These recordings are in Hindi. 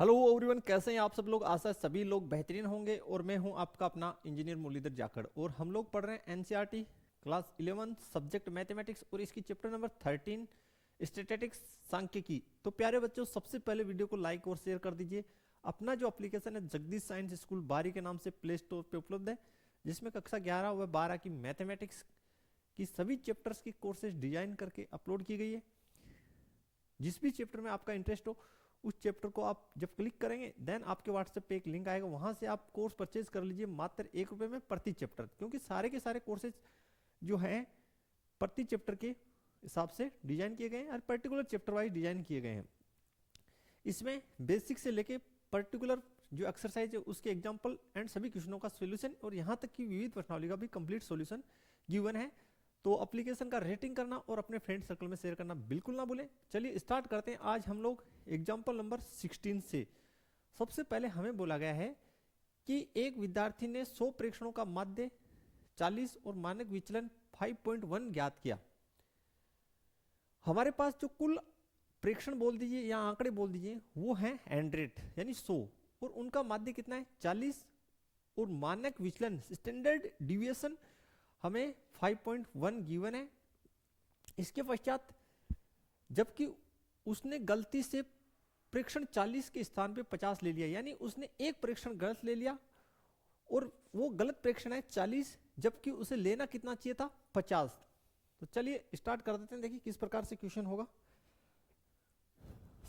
हेलो एवरीवन, कैसे हैं आप सब लोग। आशा है सभी लोग बेहतरीन होंगे और मैं हूं आपका अपना इंजीनियर मुरलीधर जाखड़ और हम लोग पढ़ रहे हैं एनसीईआरटी क्लास 11 सब्जेक्ट मैथमेटिक्स और इसकी चैप्टर नंबर 13 स्टैटिस्टिक्स सांख्यिकी। तो प्यारे बच्चों, सबसे पहले वीडियो को लाइक और शेयर कर दीजिए। अपना जो एप्लीकेशन है जगदीश साइंस स्कूल बारी के नाम से प्ले स्टोर पर उपलब्ध है, जिसमें कक्षा 11 व 12 की मैथमेटिक्स की सभी चैप्टर्स की कोर्सेज डिजाइन करके अपलोड की गई है। जिस भी चैप्टर में आपका इंटरेस्ट हो उस चैप्टर को आप जब क्लिक करेंगे देन आपके व्हाट्सएप पे एक लिंक आएगा, वहां से आप कोर्स परचेज कर लीजिए मात्र ₹1 में प्रति चैप्टर, क्योंकि सारे के सारे कोर्सेज जो हैं प्रति चैप्टर के हिसाब से डिजाइन किए गए हैं और पर्टिकुलर चैप्टर वाइज डिजाइन किए गए हैं। इसमें बेसिक से लेके पर्टिकुलर जो एक्सरसाइज है उसके एग्जाम्पल एंड सभी क्वेश्चनों का सोल्यूशन और यहाँ तक कि विविध प्रश्नावली का भी कंप्लीट सोल्यूशन गिवन है। तो एप्लीकेशन का रेटिंग करना और अपने फ्रेंड सर्कल में शेयर करना बिल्कुल ना भूलें। चलिए स्टार्ट करते हैं। आज हम लोग एग्जाम्पल नंबर 16 से। सबसे पहले हमें बोला गया है कि एक विद्यार्थी ने 100 प्रेक्षणों का माध्य 40 और मानक विचलन 5.1 ज्ञात किया। हमारे पास जो कुल प्रेक्षण बोल दीजिए या आंकड़े बोल दीजिए वो है 100 यानी 100 और उनका माध्य कितना है 40 और मानक विचलन स्टैंडर्ड डिविएशन हमें 5.1 गिवन है। इसके पश्चात जबकि उसने गलती से प्रेक्षण 40 के स्थान पे 50 ले लिया, यानी उसने एक प्रेक्षण गलत ले लिया और वो गलत प्रेक्षण है 40 जबकि उसे लेना कितना चाहिए था 50। तो चलिए स्टार्ट कर देते हैं। देखिए किस प्रकार से क्वेश्चन होगा।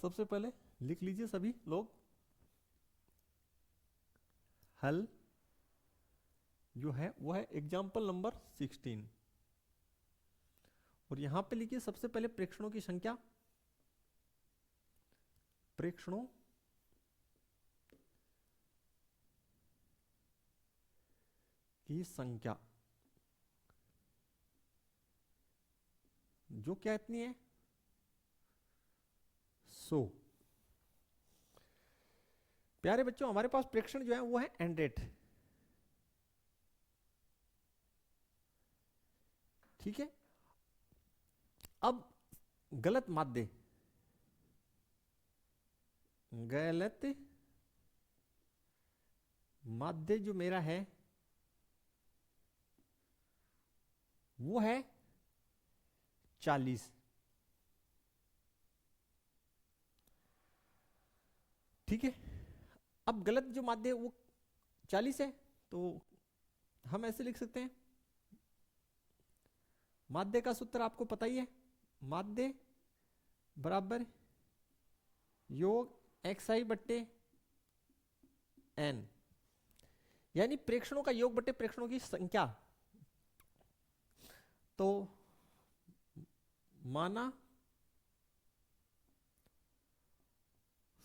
सबसे पहले लिख लीजिए सभी लोग, हल जो है वो है एग्जाम्पल नंबर 16 और यहां पे लिखिए सबसे पहले प्रेक्षणों की संख्या। प्रेक्षणों की संख्या जो क्या इतनी है 100। प्यारे बच्चों, हमारे पास प्रेक्षण जो है वो है 100, ठीक है। अब गलत माध्य जो मेरा है वो है 40, ठीक है। अब गलत जो माध्य है वो 40 है, तो हम ऐसे लिख सकते हैं, माध्य का सूत्र आपको पता ही है, माध्य बराबर योग xi बट्टे n, यानी प्रेक्षणों का योग बट्टे प्रेक्षणों की संख्या। तो माना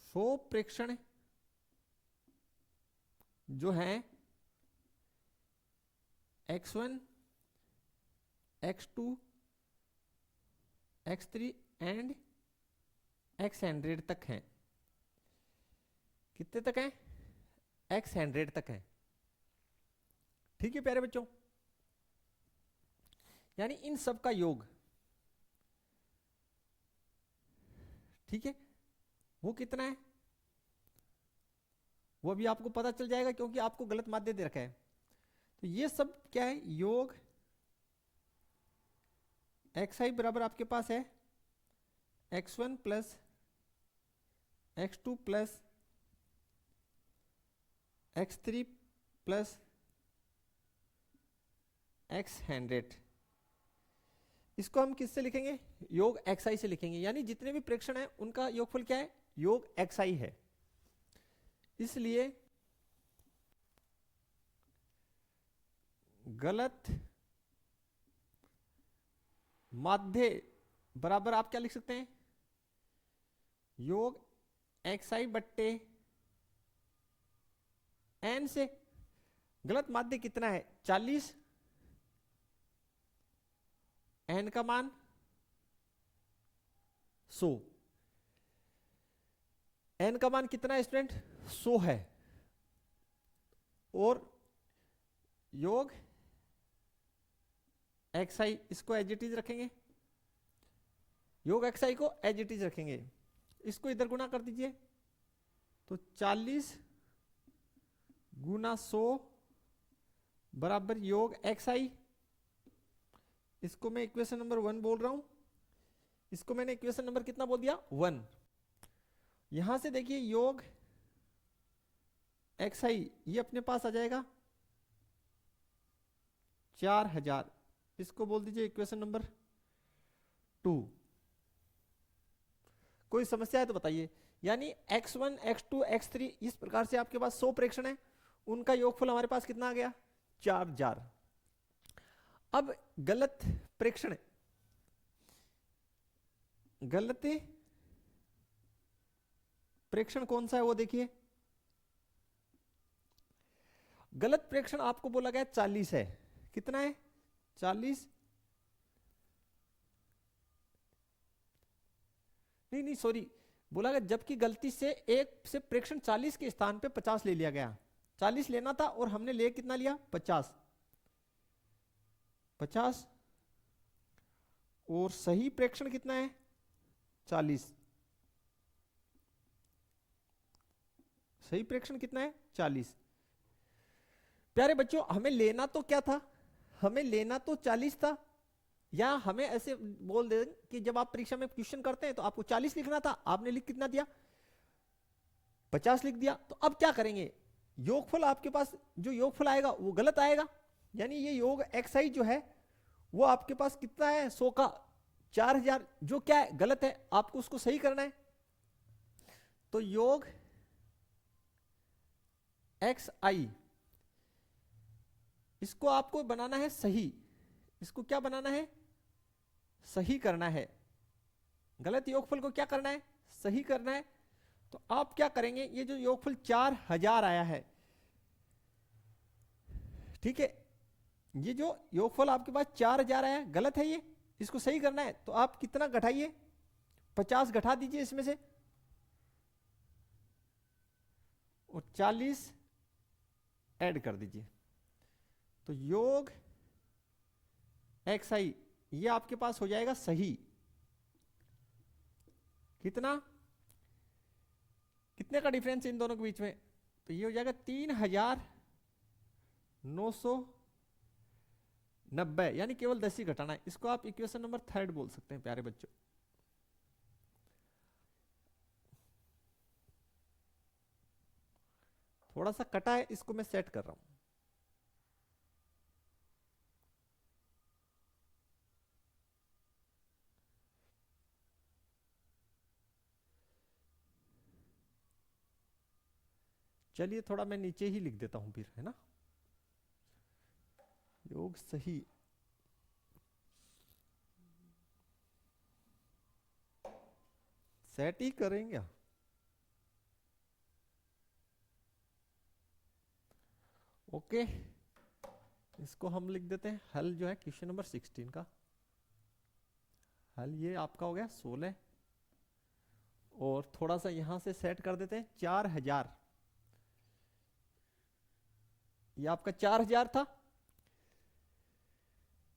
100 प्रेक्षण जो है x1 x2 x3 and x100 तक हैं। कितने तक हैं x100 तक हैं, ठीक है प्यारे बच्चों। यानी इन सब का योग, ठीक है, वो कितना है वो भी आपको पता चल जाएगा क्योंकि आपको गलत माध्य दे रखा है। तो ये सब क्या है, योग xi बराबर आपके पास है x1 plus x2 plus x3 plus x100। इसको हम किससे लिखेंगे, योग xi से लिखेंगे, यानी जितने भी प्रेक्षण है उनका योगफल क्या है, योग xi है। इसलिए गलत माध्य बराबर आप क्या लिख सकते हैं, योग xi बट्टे n से गलत माध्य कितना है 40, n का मान 100, n का मान कितना है स्टूडेंट 100 है, और योग xi इसको एज इट इज रखेंगे, योग xi को एज इट इज रखेंगे। इसको इधर गुणा कर दीजिए, तो 40 गुना 100 बराबर योग xi। इसको मैं इक्वेशन नंबर 1 बोल रहा हूं, इसको मैंने इक्वेशन नंबर कितना बोल दिया 1। यहां से देखिए योग xi ये अपने पास आ जाएगा 4000, इसको बोल दीजिए इक्वेशन नंबर 2। कोई समस्या है तो बताइए। यानी x1 x2 x3 इस प्रकार से आपके पास 100 प्रेक्षण है, उनका योगफल हमारे पास कितना आ गया 4000। अब गलत प्रेक्षण, गलत प्रेक्षण कौन सा है वो देखिए। गलत प्रेक्षण आपको बोला गया 40 है, कितना है 40, नहीं सॉरी, बोला गया जबकि गलती से एक से प्रेक्षण 40 के स्थान पे 50 ले लिया गया। 40 लेना था और हमने ले कितना लिया 50, और सही प्रेक्षण कितना है 40, सही प्रेक्षण कितना है 40। प्यारे बच्चों हमें लेना तो क्या था, हमें लेना तो 40 था, या हमें ऐसे बोल दे कि जब आप परीक्षा में क्वेश्चन करते हैं तो आपको 40 लिखना था, आपने लिख कितना दिया 50 लिख दिया। तो अब क्या करेंगे, योगफल आपके पास जो योगफल आएगा वो गलत आएगा, यानी ये योग xi जो है वो आपके पास कितना है 100 का 4000, जो क्या है गलत है, आपको उसको सही करना है। तो योग xi इसको आपको बनाना है सही, इसको क्या बनाना है सही करना है, गलत योगफल को क्या करना है सही करना है। तो आप क्या करेंगे, ये जो योगफल 4000 आया है, ठीक है, ये जो योगफल आपके पास 4000 आया है गलत है, ये इसको सही करना है। तो आप कितना घटाइए 50 घटा दीजिए इसमें से, और 40 ऐड कर दीजिए। तो योग xi ये आपके पास हो जाएगा सही, कितना, कितने का डिफरेंस इन दोनों के बीच में, तो ये हो जाएगा 3990, यानी केवल 10 ही घटाना है। इसको आप इक्वेशन नंबर 3 बोल सकते हैं प्यारे बच्चों। थोड़ा सा कटा है, इसको मैं सेट कर रहा हूं। चलिए थोड़ा मैं नीचे ही लिख देता हूं फिर, है ना, योग सही सेट ही करेंगे। ओके, इसको हम लिख देते हैं हल जो है क्वेश्चन नंबर 16 का हल, ये आपका हो गया 16, और थोड़ा सा यहां से सेट कर देते हैं 4000, ये आपका 4000 था,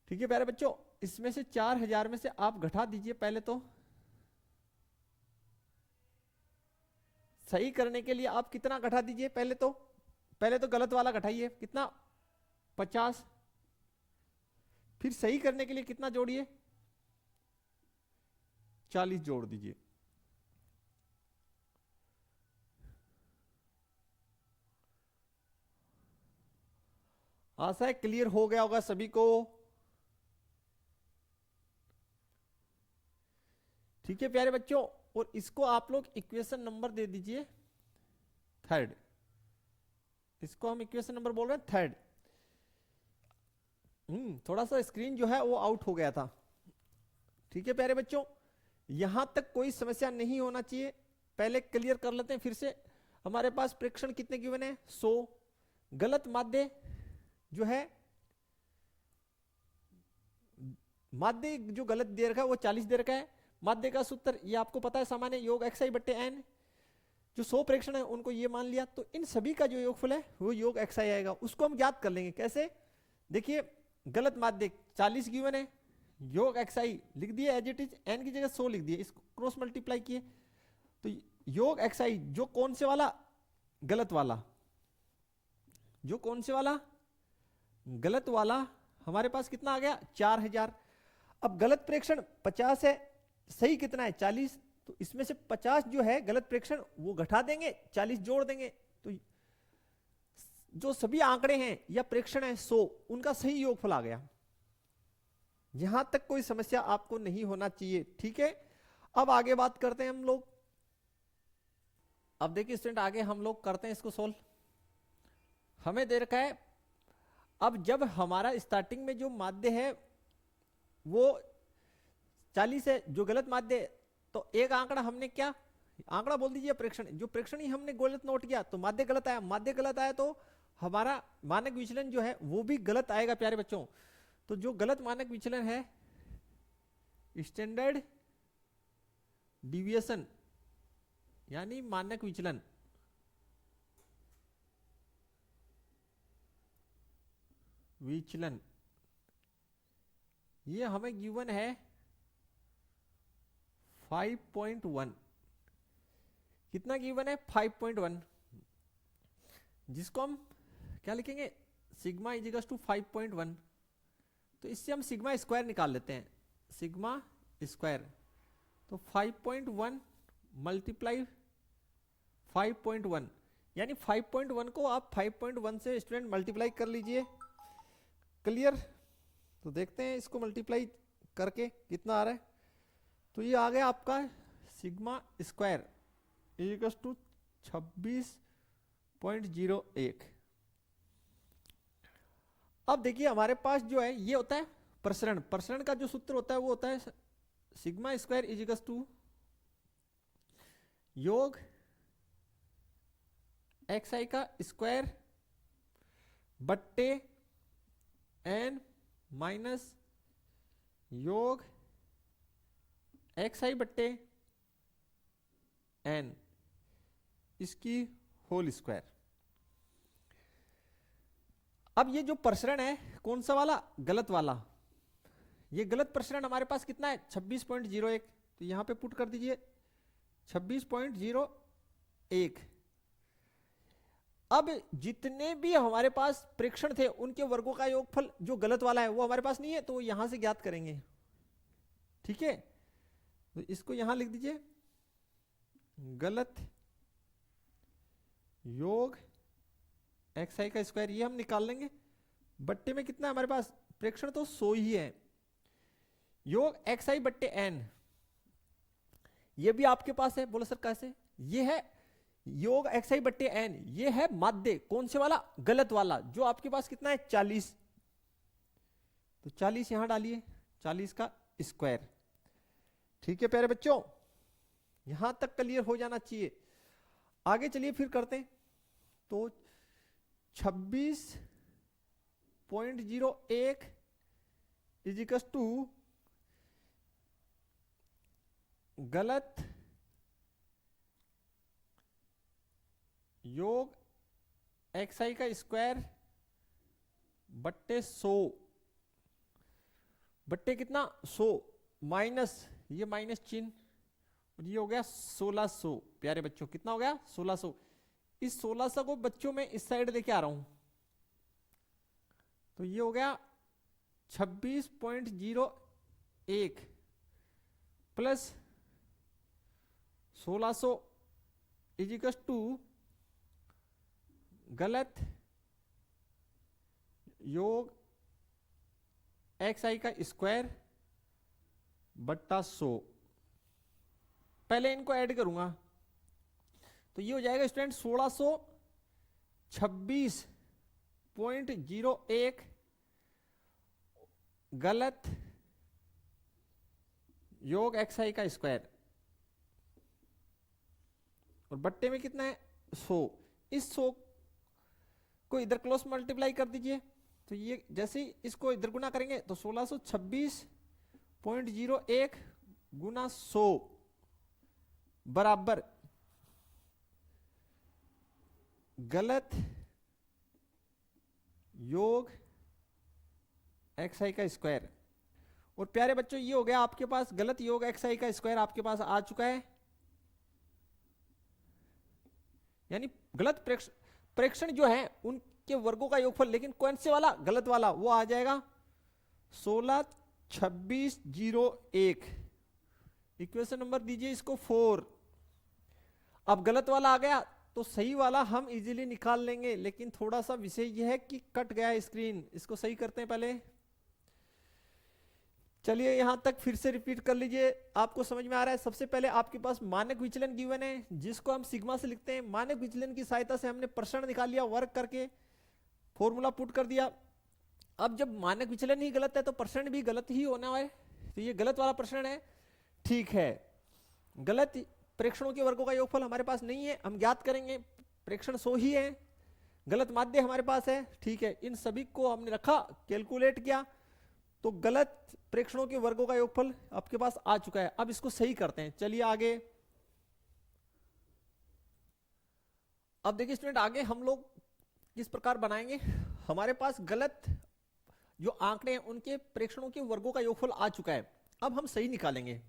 ठीक है प्यारे बच्चों। इसमें से 4000 में से आप घटा दीजिए, पहले तो सही करने के लिए आप कितना घटा दीजिए, पहले तो गलत वाला घटाइए, कितना 50, फिर सही करने के लिए कितना जोड़िए 40 जोड़ दीजिए। आशा है क्लियर हो गया होगा सभी को, ठीक है प्यारे बच्चों। और इसको आप लोग इक्वेशन नंबर दे दीजिए 3, इसको हम इक्वेशन नंबर बोल रहे हैं 3। थोड़ा सा स्क्रीन जो है वो आउट हो गया था, ठीक है प्यारे बच्चों, यहां तक कोई समस्या नहीं होना चाहिए। पहले क्लियर कर लेते हैं फिर से। हमारे पास प्रेक्षण कितने गिवन है 100, गलत माध्य जो है, माध्य जो गलत दे रखा है वो 40 दे रखा है। माध्य का सूत्र ये आपको पता है, सामान्य योग xi बट्टे n, जो 100 प्रेक्षण है उनको ये मान लिया, तो इन सभी का जो योगफल है वो योग xi आएगा। उसको हम ज्ञात कर लेंगे कैसे, देखिए गलत माध्य 40 गिवन है, योग xi लिख दिए एज इट इज, n की जगह 100 लिख दिए, इसको क्रॉस मल्टीप्लाई किए, तो योग xi जो कौन से वाला गलत वाला, जो कौन से वाला, गलत वाला हमारे पास कितना आ गया 4000। अब गलत प्रेक्षण 50 है, सही कितना है 40, तो इसमें से 50 जो है गलत प्रेक्षण वो घटा देंगे, 40 जोड़ देंगे, तो जो सभी आंकड़े हैं या प्रेक्षण है 100, उनका सही योगफल आ गया। यहां तक कोई समस्या आपको नहीं होना चाहिए, ठीक है। अब आगे बात करते हैं हम लोग। अब देखिए स्टूडेंट, आगे हम लोग करते हैं इसको सोल्व। हमें दे रखा है, अब जब हमारा स्टार्टिंग में जो माध्य है वो 40 है, जो गलत माध्य है, तो एक आंकड़ा हमने क्या आंकड़ा बोल दीजिए प्रेक्षण, जो प्रेक्षण ही हमने गलत नोट किया तो माध्य गलत आया, माध्य गलत आया तो हमारा मानक विचलन जो है वो भी गलत आएगा प्यारे बच्चों। तो जो गलत मानक विचलन है, स्टैंडर्ड डिविएशन यानी मानक विचलन, ये हमें गिवन है 5.1। कितना गिवन है 5.1, जिसको हम क्या लिखेंगे सिग्मा इजिकल्स टू 5.1। तो इससे हम सिग्मा स्क्वायर निकाल लेते हैं, सिग्मा स्क्वायर, तो 5.1 मल्टीप्लाई 5.1, यानी 5.1 को आप 5.1 से स्टूडेंट मल्टीप्लाई कर लीजिए। क्लियर? तो देखते हैं इसको मल्टीप्लाई करके कितना आ रहा है। तो ये आ गया आपका सिग्मा स्क्वायर इक्वल्स टू 26.01। अब देखिए हमारे पास जो है ये होता है प्रसरण, प्रसरण का जो सूत्र होता है वो होता है सिग्मा स्क्वायर इक्वल्स टू योग एक्स आई का स्क्वायर बट्टे एन माइनस योग एक्स आई बट्टे एन इसकी होल स्क्वायर। अब ये जो प्रसरण है कौन सा वाला, गलत वाला, ये गलत प्रसरण हमारे पास कितना है 26.01, तो यहां पे पुट कर दीजिए 26.01। अब जितने भी हमारे पास प्रेक्षण थे उनके वर्गों का योगफल जो गलत वाला है वो हमारे पास नहीं है, तो यहां से ज्ञात करेंगे, ठीक है। तो इसको यहां लिख दीजिए गलत योग एक्स आई का स्क्वायर, ये हम निकाल लेंगे। बट्टे में कितना है हमारे पास, प्रेक्षण तो 100 ही है, योग एक्स आई बट्टे एन, ये भी आपके पास है। बोलो सर कैसे, ये है योग एक्स आई बट्टे एन, ये है माध्य कौन से वाला, गलत वाला, जो आपके पास कितना है 40, तो 40 यहां डालिए, 40 का स्क्वायर, ठीक है प्यारे बच्चों। यहां तक क्लियर हो जाना चाहिए। आगे चलिए फिर करते हैं। तो 26.01 इजिकल्स टू गलत योग एक्स आई का स्क्वायर बट्टे 100 बट्टे कितना 100 माइनस ये माइनस चिन्ह, और ये हो गया 1600। प्यारे बच्चों कितना हो गया 1600। इस 1600 को बच्चों में इस साइड लेके आ रहा हूं, तो ये हो गया 26.01 प्लस 1600 इजिकल्स टू गलत योग एक्स आई का स्क्वायर बट्टा 100। पहले इनको ऐड करूंगा तो ये हो जाएगा स्टूडेंट 1626.01 गलत योग एक्स आई का स्क्वायर, और बट्टे में कितना है 100। इस 100 को इधर क्लोज मल्टीप्लाई कर दीजिए, तो ये जैसे ही इसको इधर गुना करेंगे तो 1626.01 गुना 100 बराबर गलत योग एक्स आई का स्क्वायर। और प्यारे बच्चों ये हो गया आपके पास गलत योग एक्स आई का स्क्वायर आपके पास आ चुका है। यानी गलत प्रेक्षण जो है उनके वर्गों का योगफल, लेकिन कौन से वाला, गलत वाला, वो आ जाएगा 16 26 01। इक्वेशन नंबर दीजिए इसको 4। अब गलत वाला आ गया तो सही वाला हम इजीली निकाल लेंगे, लेकिन थोड़ा सा विषय यह है कि कट गया स्क्रीन, इसको सही करते हैं पहले। चलिए यहां तक फिर से रिपीट कर लीजिए, आपको समझ में आ रहा है। सबसे पहले आपके पास मानक विचलन गिवन है, जिसको हम सिग्मा से लिखते हैं। मानक विचलन की सहायता से हमने प्रसरण निकाल लिया, वर्क करके फॉर्मूला पुट कर दिया। अब जब मानक विचलन ही गलत है तो प्रसरण भी गलत ही होना है, तो ये गलत वाला प्रसरण है, ठीक है। गलत प्रेक्षणों के वर्गों का योगफल हमारे पास नहीं है, हम ज्ञात करेंगे। प्रेक्षण 100 ही है, गलत माध्य हमारे पास है, ठीक है। इन सभी को हमने रखा, कैलकुलेट किया, तो गलत प्रेक्षणों के वर्गों का योगफल आपके पास आ चुका है। अब इसको सही करते हैं, चलिए आगे। अब देखिए स्टूडेंट, आगे हम लोग किस प्रकार बनाएंगे। हमारे पास गलत जो आंकड़े हैं उनके प्रेक्षणों के वर्गों का योगफल आ चुका है। अब हम सही निकालेंगे,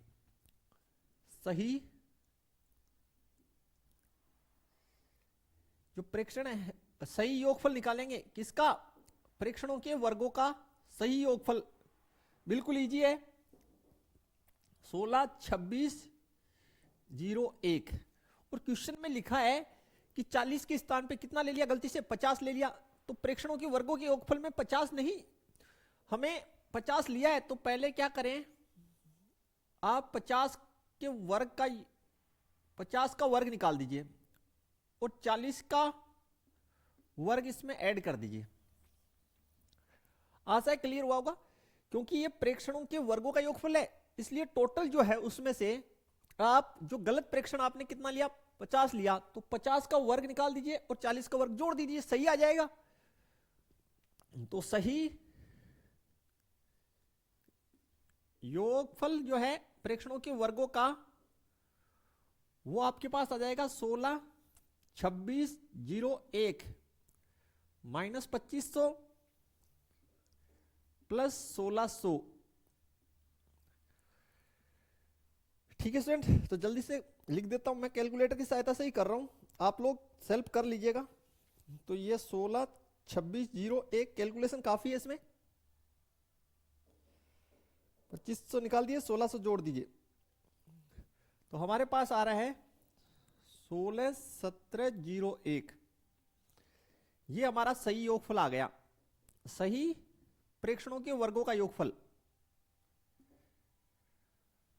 सही जो प्रेक्षण है, सही योगफल निकालेंगे। किसका, प्रेक्षणों के वर्गों का सही योगफल। बिल्कुल इजी है, 16 26 01। और क्वेश्चन में लिखा है कि 40 के स्थान पे कितना ले लिया, गलती से 50 ले लिया, तो प्रेक्षणों के वर्गों के योगफल में 50 नहीं, हमें 50 लिया है। तो पहले क्या करें, आप 50 के वर्ग का 50 का वर्ग निकाल दीजिए और 40 का वर्ग इसमें ऐड कर दीजिए। आशा है क्लियर हुआ होगा। क्योंकि ये प्रेक्षणों के वर्गों का योगफल है, इसलिए टोटल जो है उसमें से आप जो गलत प्रेक्षण आपने कितना लिया, 50 लिया, तो 50 का वर्ग निकाल दीजिए और 40 का वर्ग जोड़ दीजिए, सही आ जाएगा। तो सही योगफल जो है प्रेक्षणों के वर्गों का, वो आपके पास आ जाएगा 16 26 01 माइनस 2500 प्लस 1600। ठीक है स्टूडेंट, तो जल्दी से लिख देता हूं, मैं कैलकुलेटर की सहायता से ही कर रहा हूं, आप लोग सेल्फ कर लीजिएगा। तो ये 16 26 01, कैलकुलेशन काफी है इसमें, 2500 निकाल दिए, 1600 जोड़ दीजिए, तो हमारे पास आ रहा है 16 17 01। ये हमारा सही योगफल आ गया, सही प्रेक्षणों के वर्गों का योगफल।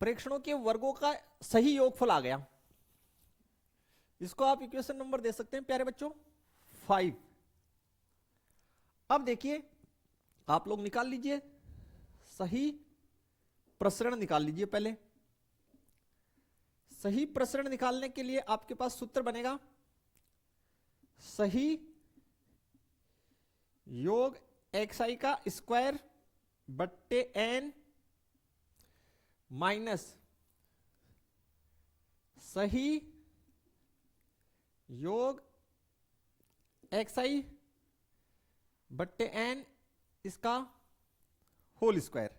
प्रेक्षणों के वर्गों का सही योगफल आ गया। इसको आप इक्वेशन नंबर दे सकते हैं प्यारे बच्चों 5। अब देखिए आप लोग निकाल लीजिए, सही प्रसरण निकाल लीजिए। पहले सही प्रसरण निकालने के लिए आपके पास सूत्र बनेगा, सही योग xi का स्क्वायर बट्टे n माइनस सही योग xi बट्टे n इसका होल स्क्वायर।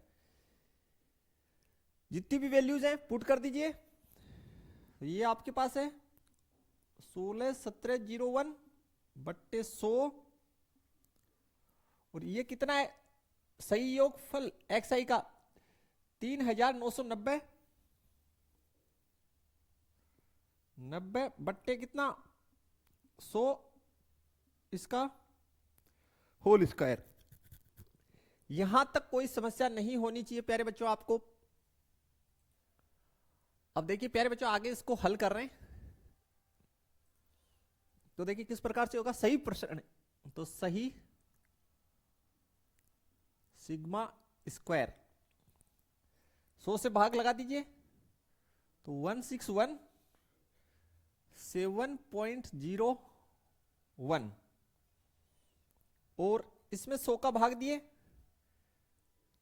जितनी भी वैल्यूज हैं पुट कर दीजिए। ये आपके पास है 16 17 01 बट्टे 100, और ये कितना है सही योगफल xi का 3990 90 बट्टे कितना 100 इसका होल स्क्वायर। यहां तक कोई समस्या नहीं होनी चाहिए प्यारे बच्चों आपको। अब देखिए प्यारे बच्चों आगे इसको हल कर रहे हैं, तो देखिए किस प्रकार से होगा। सही प्रश्न, तो सही सिग्मा स्क्वायर 100 से भाग लगा दीजिए, तो 161.7.01 और इसमें 100 का भाग दिए,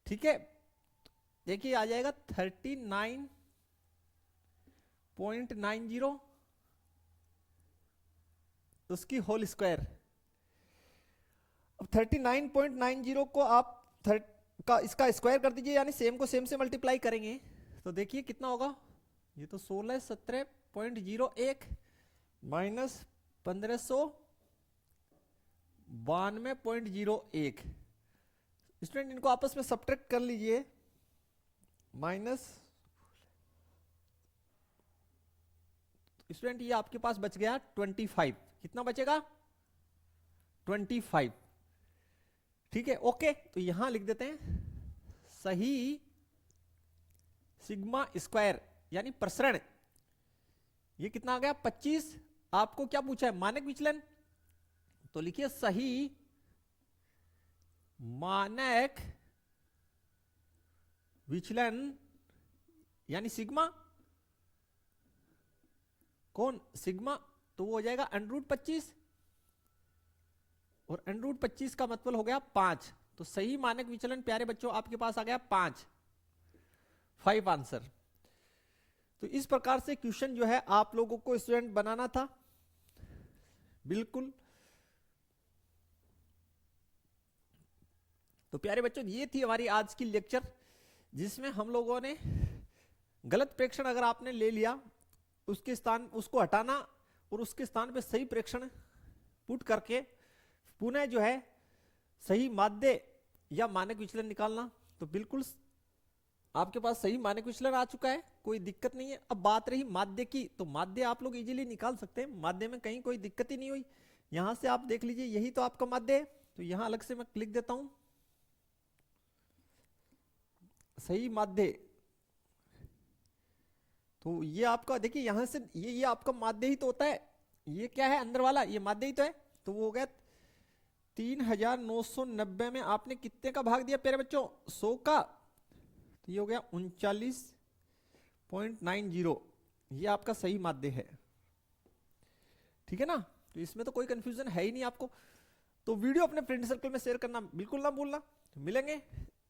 ठीक है। देखिए आ जाएगा 39.90 उसकी होल स्क्वायर। अब 39.90 को आप इसका स्क्वायर कर दीजिए, यानी सेम को सेम से मल्टीप्लाई करेंगे, तो देखिए कितना होगा। ये तो 16 17.01 माइनस 1592.01। स्टूडेंट इनको आपस में सब्ट्रैक्ट कर लीजिए, माइनस, स्टूडेंट ये आपके पास बच गया 25। कितना बचेगा? 25। ठीक है, ओके। तो यहां लिख देते हैं सही सिग्मा स्क्वायर यानी प्रसरण, ये कितना आ गया? 25। आपको क्या पूछा है? मानक विचलन। तो लिखिए सही मानक विचलन यानी सिग्मा, कौन? सिग्मा। तो वो हो जाएगा √25, और √25 का मतलब हो गया 5। तो सही मानक विचलन प्यारे बच्चों आपके पास आ गया 5 आंसर। तो इस प्रकार से क्वेश्चन जो है आप लोगों को स्टूडेंट बनाना था, बिल्कुल। तो प्यारे बच्चों ये थी हमारी आज की लेक्चर, जिसमें हम लोगों ने गलत प्रेक्षण अगर आपने ले लिया, उसके स्थान उसको हटाना और उसके स्थान पे सही प्रेक्षण पुट करके पुनः जो है सही माध्य या मानक विचलन निकालना। तो बिल्कुल आपके पास सही मानक विचलन आ चुका है, कोई दिक्कत नहीं है। अब बात रही माध्य की, तो माध्य आप लोग इजीली निकाल सकते हैं, माध्य में कहीं कोई दिक्कत ही नहीं हुई। यहां से आप देख लीजिए, यही तो आपका माध्य है। तो यहां अलग से मैं लिख देता हूं सही माध्य। तो ये आपका देखिए यहां से ये आपका माध्य ही तो होता है। ये क्या है? अंदर वाला ये माध्य ही तो है। तो वो हो गया 3990 में आपने कितने का भाग दिया प्यारे बच्चों? 100 का। तो ये हो गया 39.90। ये आपका सही माध्य है, ठीक है ना? तो इसमें तो कोई कंफ्यूजन है ही नहीं आपको। तो वीडियो अपने फ्रेंड सर्कल में शेयर करना बिल्कुल ना भूलना। तो मिलेंगे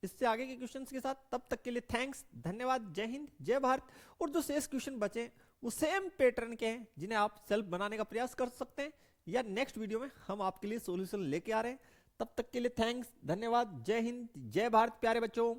इससे आगे के क्वेश्चंस के साथ, तब तक के लिए थैंक्स, धन्यवाद, जय हिंद, जय भारत। और जो शेष क्वेश्चन बचे वो सेम पैटर्न के हैं, जिन्हें आप सेल्फ बनाने का प्रयास कर सकते हैं, या नेक्स्ट वीडियो में हम आपके लिए सॉल्यूशन लेके आ रहे हैं। तब तक के लिए थैंक्स, धन्यवाद, जय हिंद, जय भारत प्यारे बच्चों।